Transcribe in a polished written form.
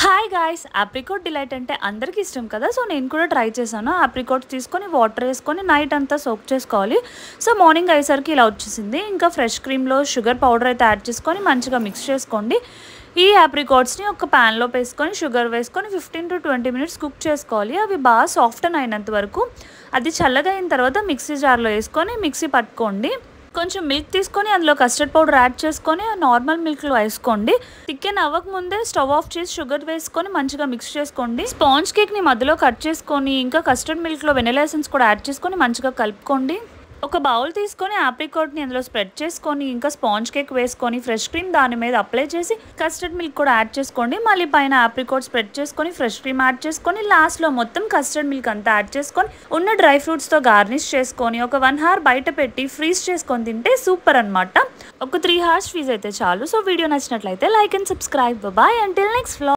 Hi guys, apricot delight అంటే అందరికీ ఇష్టం కదా. సో నేను కూడా ట్రై చేశాను. ఆప్రికాట్స్ తీసుకొని వాటర్ వేసుకొని నైట్ అంతా సోక్ చేసుకోవాలి. సో మార్నింగ్ అయ్యేసరికి ఇలా వచ్చేసింది. ఇంకా ఫ్రెష్ క్రీమ్లో షుగర్ పౌడర్ అయితే యాడ్ చేసుకొని మంచిగా మిక్స్ చేసుకోండి. ఈ ఆప్రికాట్స్ని ఒక ప్యాన్లో వేసుకొని షుగర్ వేసుకొని 15 to 20 minutes కుక్ చేసుకోవాలి. అవి బాగా సాఫ్ట్ అయినంత వరకు. అది చల్లగా అయిన తర్వాత మిక్సీ జార్లో వేసుకొని మిక్సీ పట్టుకోండి. కొంచెం మిల్క్ తీసుకొని అందులో కస్టర్డ్ పౌడర్ యాడ్ చేసుకొని నార్మల్ మిల్క్లో వేసుకోండి. థిక్కెన్ అవ్వకముందే స్టవ్ ఆఫ్ చేసి షుగర్ వేసుకొని మంచిగా మిక్స్ చేసుకోండి. స్పాంజ్ కేక్ని మధ్యలో కట్ చేసుకొని ఇంకా కస్టర్డ్ మిల్క్లో వెనిలా ఎసెన్స్ కూడా యాడ్ చేసుకొని మంచిగా కలుపుకోండి. ఒక బౌల్ తీసుకొని ఆప్రికాట్ని అందులో స్ప్రెడ్ చేసుకొని ఇంకా స్పాంజ్ కేక్ వేసుకొని ఫ్రెష్ క్రీమ్ దాని మీద అప్లై చేసి కస్టర్డ్ మిల్క్ కూడా యాడ్ చేసుకోండి. మళ్ళీ పైన ఆప్రికాట్ స్ప్రెడ్ చేసుకొని ఫ్రెష్ క్రీమ్ యాడ్ చేసుకొని లాస్ట్లో మొత్తం కస్టర్డ్ మిల్క్ అంతా యాడ్ చేసుకొని ఉన్న డ్రై ఫ్రూట్స్తో గార్నిష్ చేసుకొని ఒక 1 hour బయట పెట్టి ఫ్రీజ్ చేసుకొని తింటే సూపర్ అనమాట. ఒక 3 hours ఫ్రీజ్ అయితే చాలు. సో వీడియో నచ్చినట్లయితే like and subscribe. Bye until next vlog.